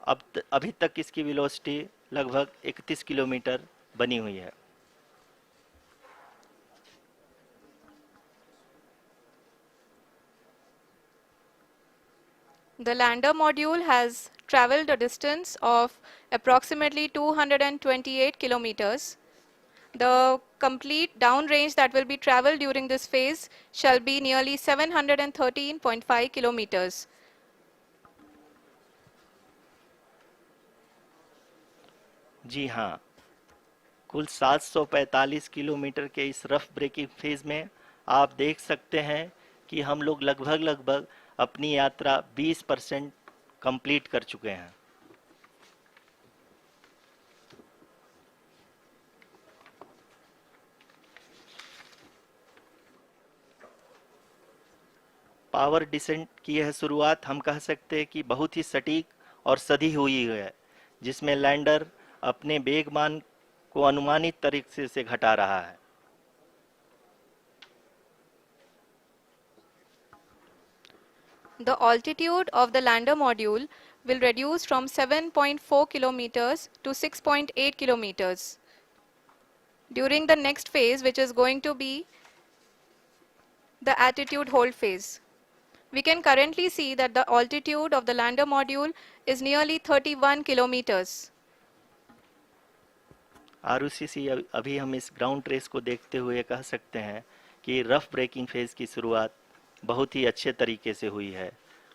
अभी तक इसकी वेलोसिटी लगभग 31 किलोमीटर बनी हुई है। The lander module has traveled a distance of approximately 228 kilometers. The complete downrange that will be traveled during this phase shall be nearly 713.5 kilometers. जी हाँ, कुल 745 किलोमीटर के इस रफ ब्रेकिंग फेज में आप देख सकते हैं कि हम लोग लगभग लगभग अपनी यात्रा 20% कंप्लीट कर चुके हैं। पावर डिसेंट की यह शुरुआत हम कह सकते हैं कि बहुत ही सटीक और सधी हुई है, जिसमें लैंडर अपने वेगमान को अनुमानित तरीके से घटा रहा है। The altitude of the lander module will reduce from 7.4 kilometers to 6.8 kilometers. During the next phase, which is going to be the attitude hold phase. We can currently see that the altitude of the lander module is nearly 31 kilometers. Arushi अभी हम इस ground trace को देखते हुए कह सकते हैं कि रफ ब्रेकिंग फेज की शुरुआत बहुत ही अच्छे तरीके से हुई है।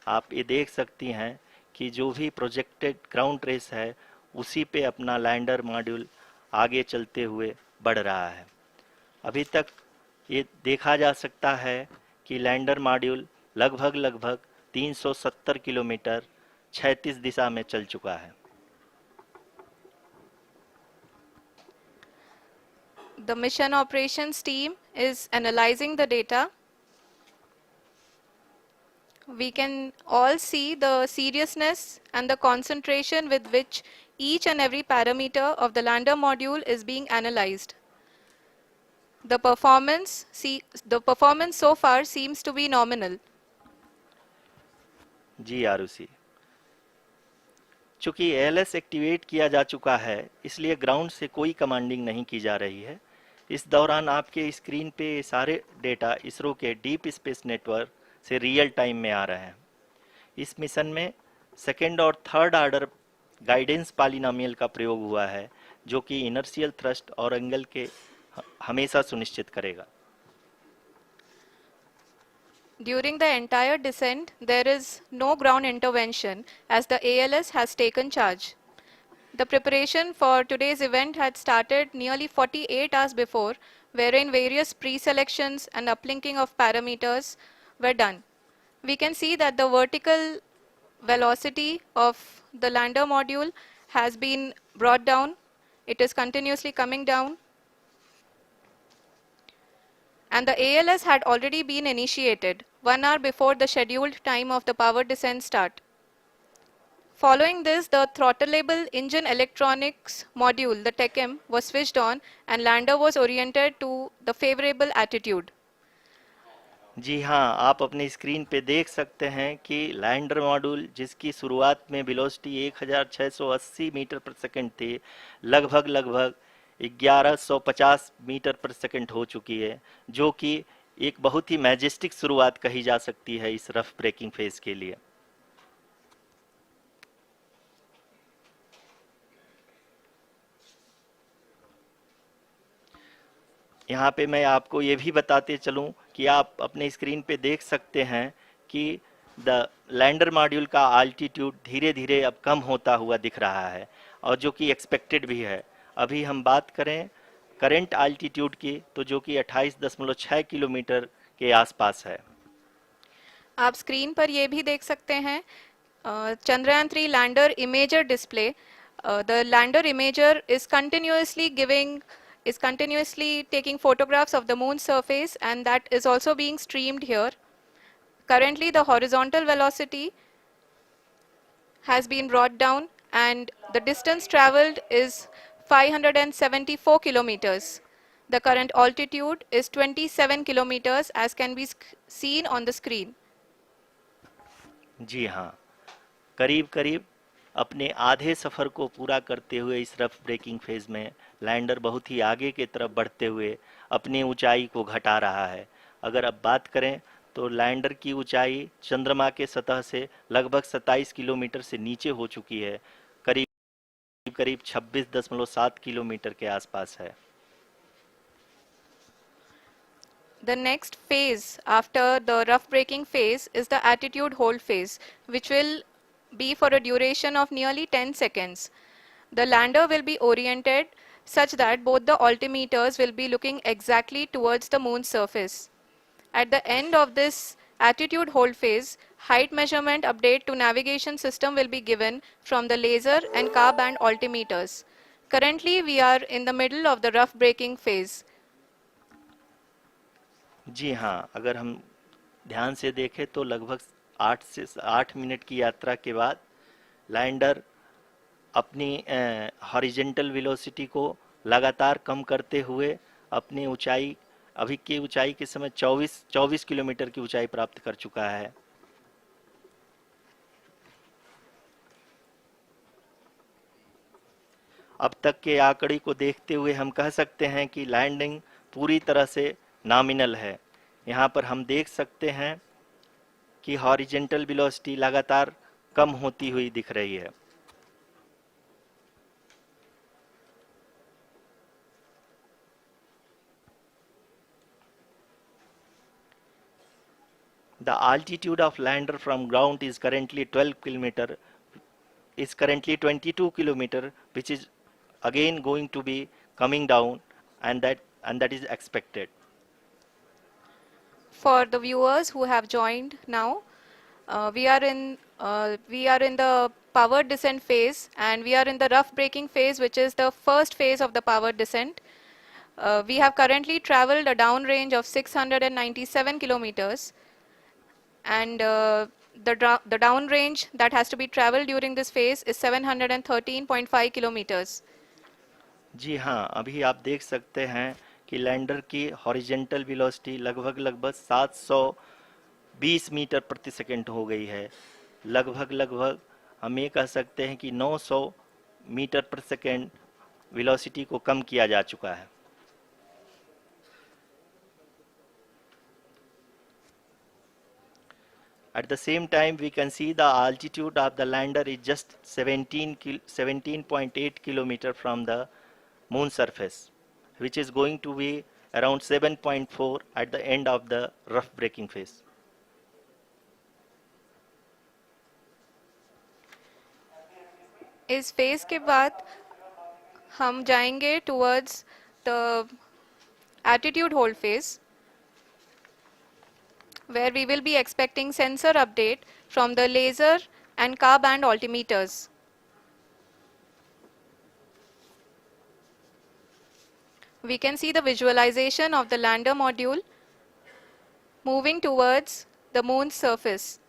आप ये देख सकती हैं कि जो भी प्रोजेक्टेड ग्राउंड ट्रेस है उसी पे अपना लैंडर मॉड्यूल आगे चलते हुए बढ़ रहा है। अभी तक ये देखा जा सकता है कि लैंडर मॉड्यूल लगभग लगभग 370 किलोमीटर क्षैतिज दिशा में चल चुका है। The mission operations team is analyzing the data. We can all see the seriousness and the concentration with which each and every parameter of the lander module is being analyzed. The performance so far seems to be nominal. जी आरुषि, चूंकि ALS activate किया जा चुका है इसलिए ground से कोई commanding नहीं की जा रही है। इस दौरान आपके स्क्रीन पे सारे डेटा इसरो के डीप स्पेस नेटवर्क से रियल टाइम में आ रहे हैं। इस मिशन में सेकेंड और थर्ड ऑर्डर गाइडेंस पॉलिनोमियल का प्रयोग हुआ है, जो कि इनर्शियल थ्रस्ट और एंगल के हमेशा सुनिश्चित करेगा। During the entire descent, there is no ground intervention as the ALS has taken charge. The preparation for today's event had started nearly 48 hours before, wherein various pre-selections and uplinking of parameters were done. We can see that the vertical velocity of the lander module has been brought down. It is continuously coming down. And the ALS had already been initiated 1 hour before the scheduled time of the power descent start. Following this, the throttleable engine electronics module, the TECM, was switched on and lander was oriented to the favorable attitude. जी हाँ, आप अपनी screen पे देख सकते हैं कि lander module जिसकी शुरुआत में वेलोसिटी 1680 मीटर पर सेकंड थी, लगभग लगभग 1150 मीटर पर सेकंड हो चुकी है, जो कि एक बहुत ही मैजेस्टिक शुरुआत कही जा सकती है इस रफ ब्रेकिंग फेज के लिए। यहाँ पे मैं आपको ये भी बताते चलूँ कि आप अपने स्क्रीन पे देख सकते हैं कि द लैंडर मॉड्यूल का आल्टीट्यूड धीरे धीरे अब कम होता हुआ दिख रहा है, और जो कि एक्सपेक्टेड भी है। अभी हम बात करें करंट आल्टीट्यूड की, तो जो कि 28.6 किलोमीटर के आसपास है। आप स्क्रीन पर ये भी देख सकते हैं Chandrayaan 3 lander imager display. The lander imager is continuously taking photographs of the moon's surface, and that is also being streamed here. Currently, the horizontal velocity has been brought down and the distance traveled is 574 kilometers. The current altitude is 27 kilometers as can be seen on the screen. जी हाँ, करीब करीब अपने आधे सफ़र को पूरा करते हुए इस रफ ब्रेकिंग फेज में लैंडर बहुत ही आगे की तरफ बढ़ते हुए अपनी ऊंचाई को घटा रहा है। अगर अब बात करें तो लैंडर की ऊंचाई चंद्रमा के सतह से लगभग 27 किलोमीटर से नीचे हो चुकी है, करीब करीब 26.7 किलोमीटर के आसपास है। The next phase after the rough braking phase is the attitude hold phase, which will be for a duration of nearly 10 seconds. The lander will be oriented such that both the altimeters will be looking exactly towards the moon's surface. At the end of this attitude hold phase, height measurement update to navigation system will be given from the laser and car band altimeters. Currently, we are in the middle of the rough braking phase. जी हाँ, अगर हम ध्यान से देखें तो लगभग 8 minute की यात्रा के बाद लैंडर अपनी हॉरिजेंटल वेलोसिटी को लगातार कम करते हुए अपनी ऊंचाई, अभी की ऊंचाई के समय 24 किलोमीटर की ऊंचाई प्राप्त कर चुका है। अब तक के आंकड़े को देखते हुए हम कह सकते हैं कि लैंडिंग पूरी तरह से नॉमिनल है। यहाँ पर हम देख सकते हैं कि हॉरिजेंटल वेलोसिटी लगातार कम होती हुई दिख रही है। The altitude of lander from ground is currently 22 kilometer, which is again going to be coming down, and that is expected. For the viewers who have joined now, we are in the power descent phase, and we are in the rough braking phase, which is the first phase of the power descent. We have currently traveled a downrange of 697 kilometers, and the downrange that has to be traveled during this phase is 713.5 kilometers. जी हाँ, अभी आप देख सकते हैं कि lander की horizontal velocity लगभग 720 metre प्रति सेकंड हो गई है। लगभग हम ये कह सकते हैं कि 900 मीटर प्रति सेकंड वेलोसिटी को कम किया जा चुका है। At the same time, we can see the altitude of the lander is just 17.8 kilometer from the moon surface, which is going to be around 7.4 at the end of the rough braking phase. इस phase के बाद हम जाएंगे towards the attitude hold phase, where we will be expecting sensor update from the laser and car band altimeters. We can see the visualization of the lander module moving towards the moon's surface.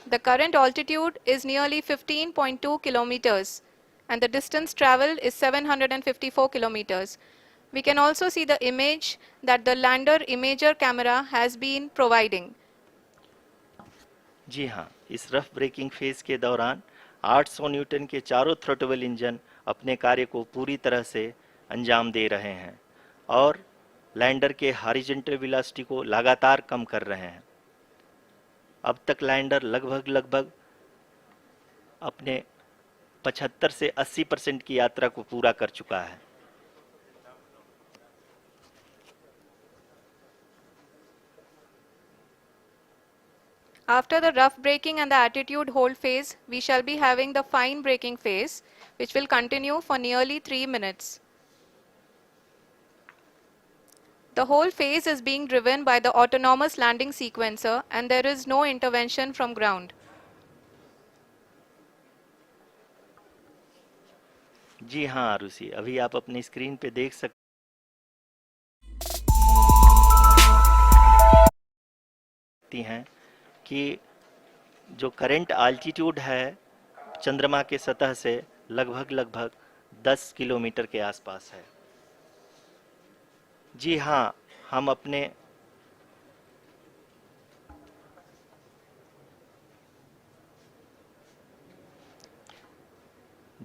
The current altitude is nearly 15.2 kilometers, and the distance traveled is 754 kilometers. We can also see the image that the lander imager camera has been providing. जी हाँ, इस rough breaking phase के दौरान 800 Newton के चारों throttle engine अपने कार्य को पूरी तरह से अंजाम दे रहे हैं और लैंडर के हॉरिजॉन्टल वेलोसिटी को लगातार कम कर रहे हैं। अब तक लैंडर लगभग अपने 75 से 80% की यात्रा को पूरा कर चुका है। After the rough braking and the attitude hold phase, we shall be having the fine braking phase, which will continue for nearly 3 minutes. The whole phase is being driven by the autonomous landing sequencer, and there is no intervention from ground. जी हाँ आरुषि, अभी आप अपनी screen पे देख सकती हैं कि जो करंट आल्टीट्यूड है चंद्रमा के सतह से लगभग 10 किलोमीटर के आसपास है। जी हाँ, हम अपने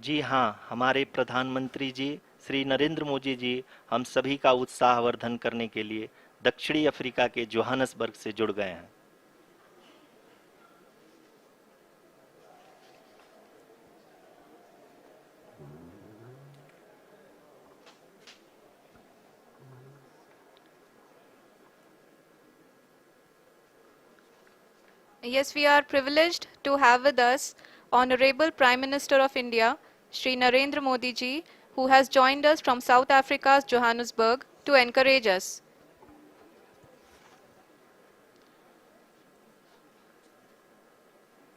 जी हाँ, हमारे प्रधानमंत्री जी श्री नरेंद्र मोदी जी हम सभी का उत्साहवर्धन करने के लिए दक्षिणी अफ्रीका के जोहानसबर्ग से जुड़ गए हैं। Yes, we are privileged to have with us Honorable Prime Minister of India, Shri Narendra Modi ji, who has joined us from South Africa's Johannesburg to encourage us.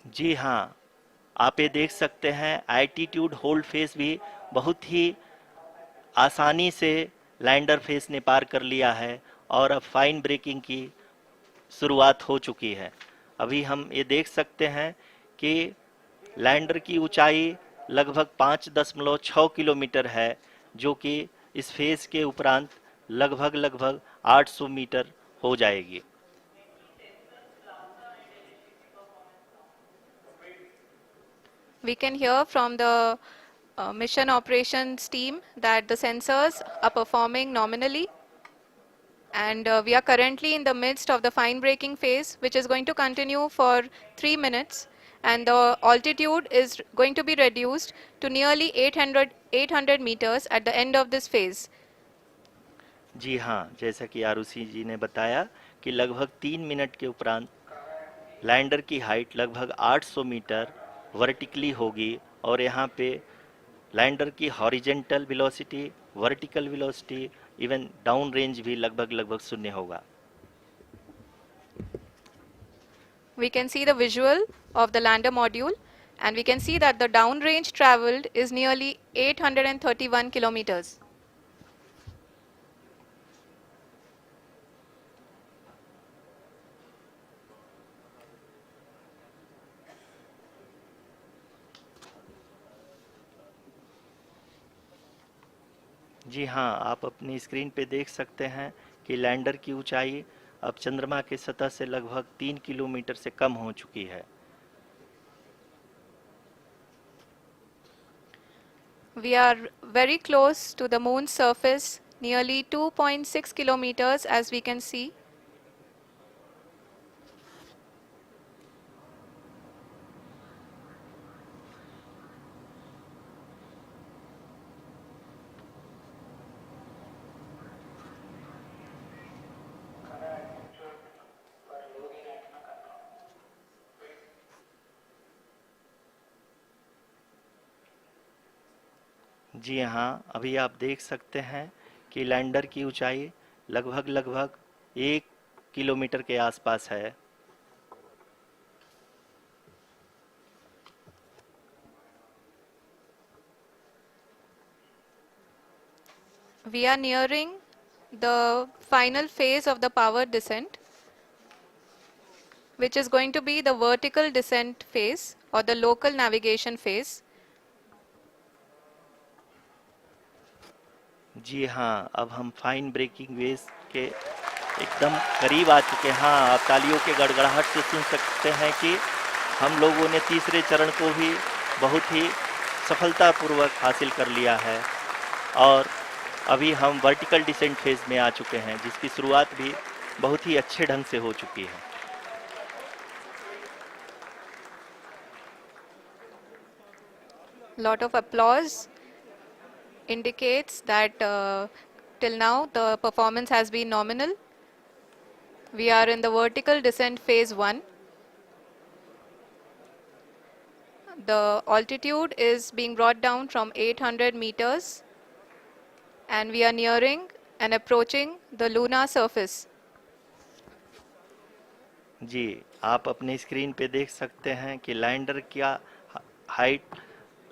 जी हाँ, आप ये देख सकते हैं एल्टीट्यूड होल्ड फेस भी बहुत ही आसानी से लैंडर फेस ने पार कर लिया है और अब फाइन ब्रेकिंग की शुरुआत हो चुकी है। अभी हम ये देख सकते हैं कि लैंडर की ऊंचाई लगभग 5.6 किलोमीटर है, जो कि इस फेस के उपरांत लगभग लगभग 800 मीटर हो जाएगी। We can hear from the mission operations team that the sensors are performing nominally, and we are currently in the midst of the fine braking phase, which is going to continue for 3 minutes, and the altitude is going to be reduced to nearly 800 meters at the end of this phase. जी हाँ, जैसा कि आरुषि जी ने बताया कि लगभग 3 minute के उपरांत lander की हाइट लगभग 800 मीटर वर्टिकली होगी और यहाँ पे लैंडर की horizontal velocity, vertical velocity, even down range भी लगभग लगभग शून्य होगा। We can see the visual of the lander module, and we can see that the downrange traveled is nearly 831 kilometers. जी हाँ, आप अपनी स्क्रीन पे देख सकते हैं कि लैंडर की ऊंचाई अब चंद्रमा के सतह से लगभग 3 किलोमीटर से कम हो चुकी है। We are very close to the moon's surface, nearly 2.6 kilometers as we can see. जी हाँ, अभी आप देख सकते हैं कि लैंडर की ऊंचाई लगभग लगभग 1 किलोमीटर के आसपास है। We are nearing the final phase of the power descent, which is going to be the vertical descent phase or the local navigation phase. जी हाँ, अब हम फाइन ब्रेकिंग वेव के एकदम करीब आ चुके हैं। हाँ, आप तालियों के गड़गड़ाहट से सुन सकते हैं कि हम लोगों ने तीसरे चरण को भी बहुत ही सफलतापूर्वक हासिल कर लिया है और अभी हम वर्टिकल डिसेंट फेज में आ चुके हैं, जिसकी शुरुआत भी बहुत ही अच्छे ढंग से हो चुकी है। Lot of applause indicates that till now the performance has been nominal. We are in the vertical descent phase 1. The altitude is being brought down from 800 meters, and we are nearing and approaching the lunar surface. जी, आप अपनी screen पे देख सकते हैं कि lander का height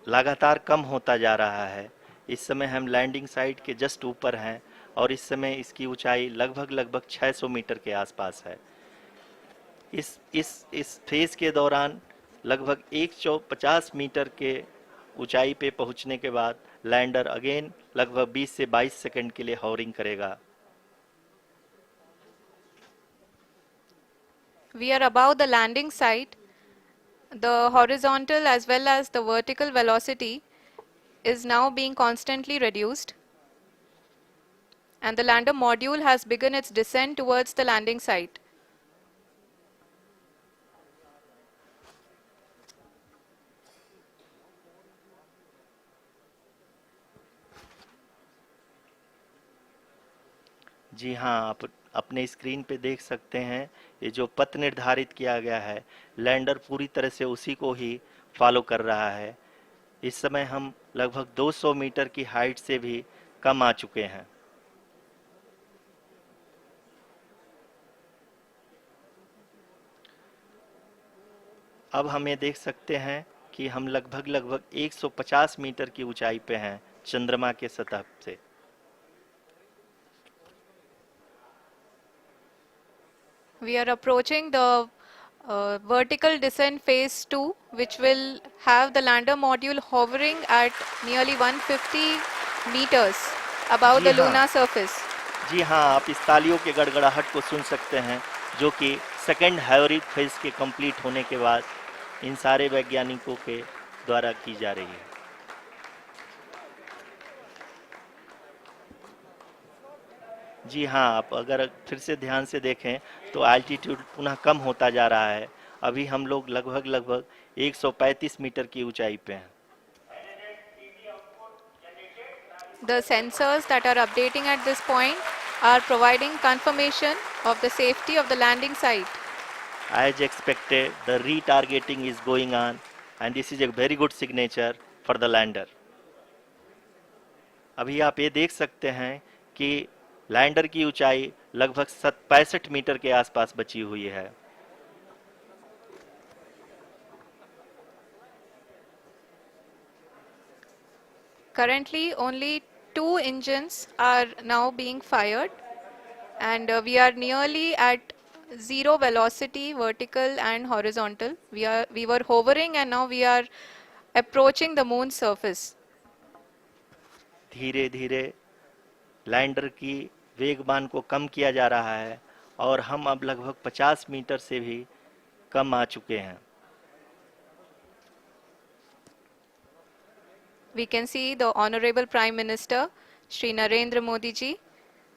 लगातार कम होता जा रहा है। इस समय हम लैंडिंग साइट के जस्ट ऊपर हैं और इस समय इसकी ऊंचाई लगभग लगभग 600 मीटर के आसपास है। इस फेज के दौरान लगभग 150 मीटर के ऊंचाई पे पहुंचने के बाद लैंडर अगेन लगभग 20 से 22 सेकंड के लिए हॉवरिंग करेगा। We are above the landing site. The horizontal as well as the vertical velocity is now being constantly reduced, and the lander module has begun its descent towards the landing site. जी हाँ, आप अपने screen पे देख सकते हैं ये जो पथ निर्धारित किया गया है, लैंडर पूरी तरह से उसी को ही फॉलो कर रहा है। इस समय हम लगभग 200 मीटर की हाइट से भी कम आ चुके हैं। अब हम ये देख सकते हैं कि हम लगभग 150 मीटर की ऊंचाई पे हैं चंद्रमा के सतह से। We are approaching the vertical descent phase 2, which will have the lander module hovering at nearly 150 meters above ji the हाँ। lunar surface. जी हाँ, आप इस तालियों के गड़गड़ाहट को सुन सकते हैं जो कि सेकेंड हैवरिक फेज के कंप्लीट होने के बाद इन सारे वैज्ञानिकों के द्वारा की जा रही है। जी हाँ, आप अगर फिर से ध्यान से देखें तो एल्टीट्यूड पुनः कम होता जा रहा है। अभी हम लोग लगभग 135 मीटर की ऊंचाई पे हैं। The sensors that are updating at this point are providing confirmation of the safety of the landing site. As expected, the retargeting is going on and this is a very good signature for the lander. अभी आप ये देख सकते हैं कि lander की ऊंचाई लगभग 65 मीटर के आसपास बची हुई है। Currently, only 2 engines are now being fired, and we are nearly at zero velocity, vertical and horizontal. We were hovering, and now we are approaching the moon's surface. धीरे धीरे लैंडर की वेगमान को कम किया जा रहा है और हम अब लगभग 50 मीटर से भी कम आ चुके हैं। We can see the Honorable Prime Minister, Shri Narendra Modi ji,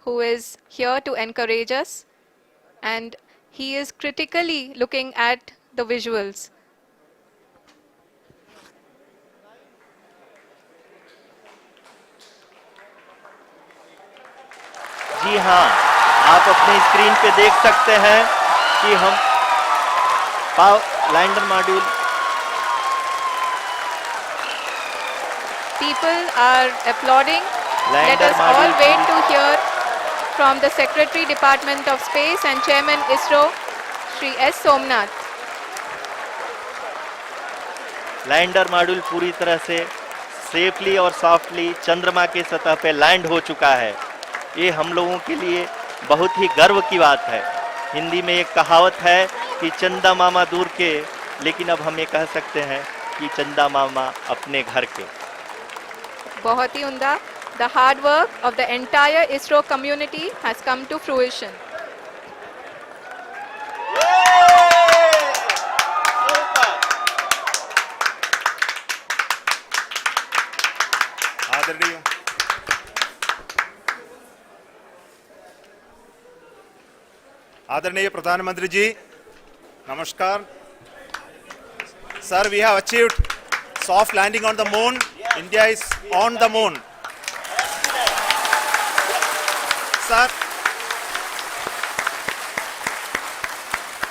who is here to encourage us, and he is critically looking at the visuals. जी हाँ, आप अपने स्क्रीन पे देख सकते हैं कि हम lander module People are applauding. Let lander us all module wait to hear from the Secretary Department of Space and Chairman ISRO, Shri S. Somnath. Lander module पूरी तरह से सेफली और सॉफ्टली चंद्रमा के सतह पे लैंड हो चुका है। ये हम लोगों के लिए बहुत ही गर्व की बात है। हिंदी में एक कहावत है कि चंदा मामा दूर के, लेकिन अब हम ये कह सकते हैं कि चंदा मामा अपने घर के। बहुत ही उम्दा. The hard work of the entire ISRO community has come to fruition. आदरणीय आदरणीय प्रधानमंत्री जी, नमस्कार sir. We have achieved soft landing on the moon. India is on the moon. Sir,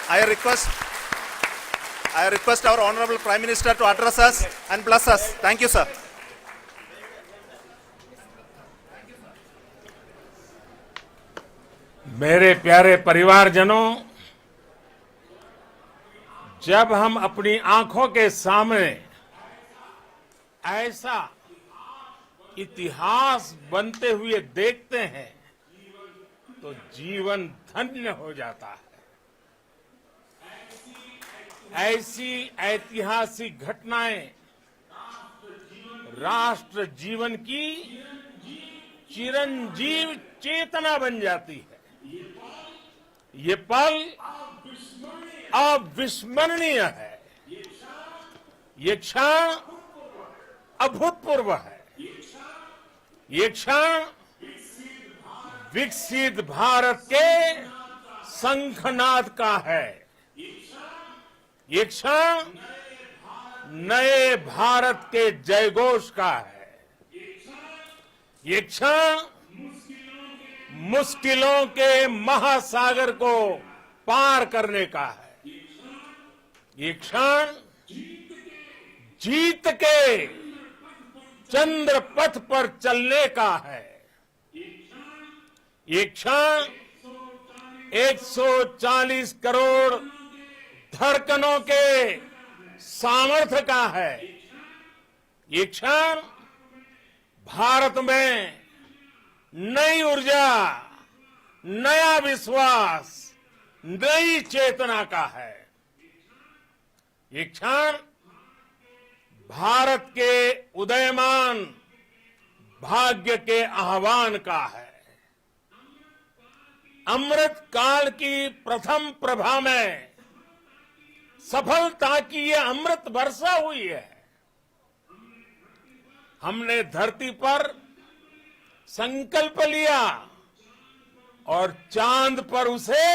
I request our Honorable Prime Minister to address us and bless us. Thank you, sir. मेरे प्यारे परिवारजनों, जब हम अपनी आंखों के सामने ऐसा इतिहास बनते हुए देखते हैं तो जीवन धन्य हो जाता है। ऐसी ऐतिहासिक घटनाएं राष्ट्र जीवन की चिरंजीव चेतना बन जाती है। ये पल अविस्मरणीय है। ये क्षण अभूतपूर्व है। ये क्षण विकसित भारत के शंखनाद का है। ये क्षण नए भारत के जयघोष का है। ये क्षण मुश्किलों के महासागर को पार करने का है। ये क्षण जीत के चंद्र पथ पर चलने का है। ये क्षण 140 करोड़ धड़कनों के सामर्थ्य का है। ये क्षण भारत में नई ऊर्जा, नया विश्वास, नई चेतना का है। ये क्षण भारत के उदयमान भाग्य के आह्वान का है। अमृत काल की प्रथम प्रभा में सफलता की ये अमृत वर्षा हुई है। हमने धरती पर संकल्प लिया और चांद पर उसे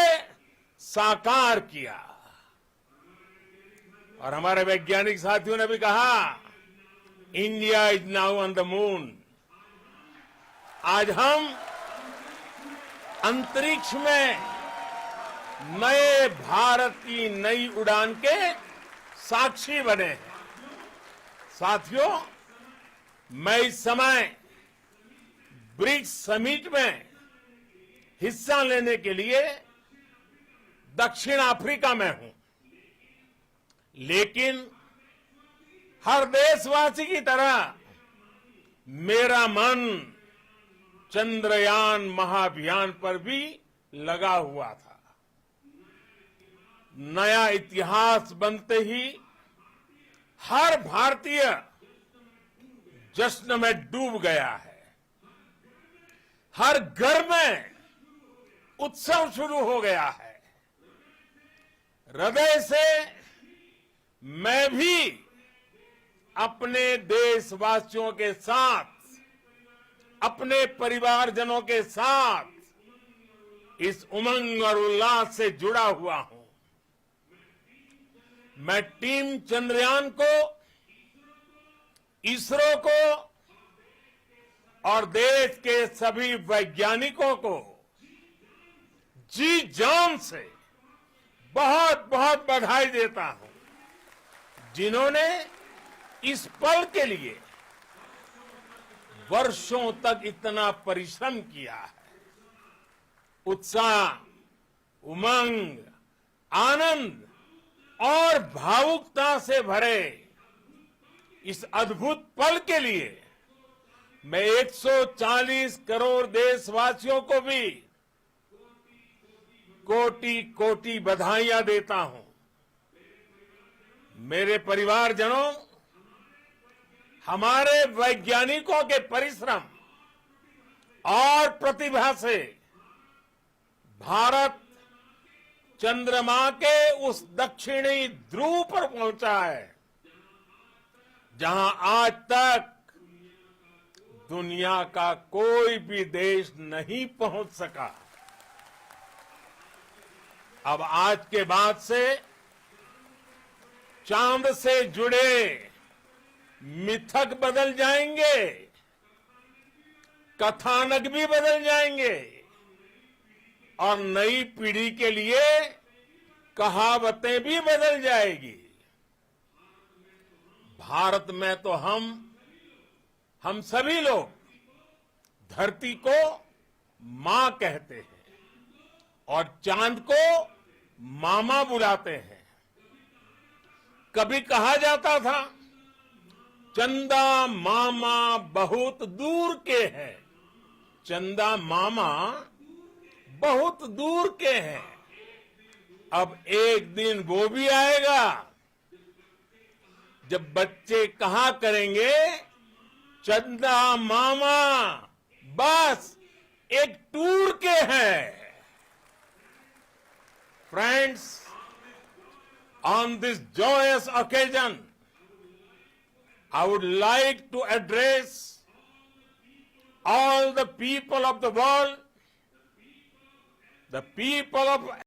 साकार किया। और हमारे वैज्ञानिक साथियों ने भी कहा, India is now on the moon. आज हम अंतरिक्ष में नए भारत की नई उड़ान के साक्षी बने हैं। साथियों, मैं इस समय ब्रिक्स समिट में हिस्सा लेने के लिए दक्षिण अफ्रीका में हूं, लेकिन हर देशवासी की तरह मेरा मन चंद्रयान महाअभियान पर भी लगा हुआ था। नया इतिहास बनते ही हर भारतीय जश्न में डूब गया है। हर घर में उत्सव शुरू हो गया है। हृदय से मैं भी अपने देशवासियों के साथ, अपने परिवारजनों के साथ इस उमंग और उल्लास से जुड़ा हुआ हूं। मैं टीम चंद्रयान को, इसरो को और देश के सभी वैज्ञानिकों को जी जान से बहुत बहुत बधाई देता हूं, जिन्होंने इस पल के लिए वर्षों तक इतना परिश्रम किया है। उत्साह, उमंग, आनंद और भावुकता से भरे इस अद्भुत पल के लिए मैं 140 करोड़ देशवासियों को भी कोटि कोटि बधाइयां देता हूं। मेरे परिवारजनों, हमारे वैज्ञानिकों के परिश्रम और प्रतिभा से भारत चंद्रमा के उस दक्षिणी ध्रुव पर पहुंचा है, जहां आज तक दुनिया का कोई भी देश नहीं पहुंच सका। अब आज के बाद से चांद से जुड़े मिथक बदल जाएंगे, कथानक भी बदल जाएंगे और नई पीढ़ी के लिए कहावतें भी बदल जाएगी। भारत में तो हम सभी लोग धरती को मां कहते हैं और चांद को मामा बुलाते हैं। कभी कहा जाता था, चंदा मामा बहुत दूर के हैं। चंदा मामा बहुत दूर के हैं। अब एक दिन वो भी आएगा जब बच्चे कहा करेंगे, चंदा मामा बस एक टूर के हैं। Friends, on this joyous occasion, I would like to address all the people of the world, the people of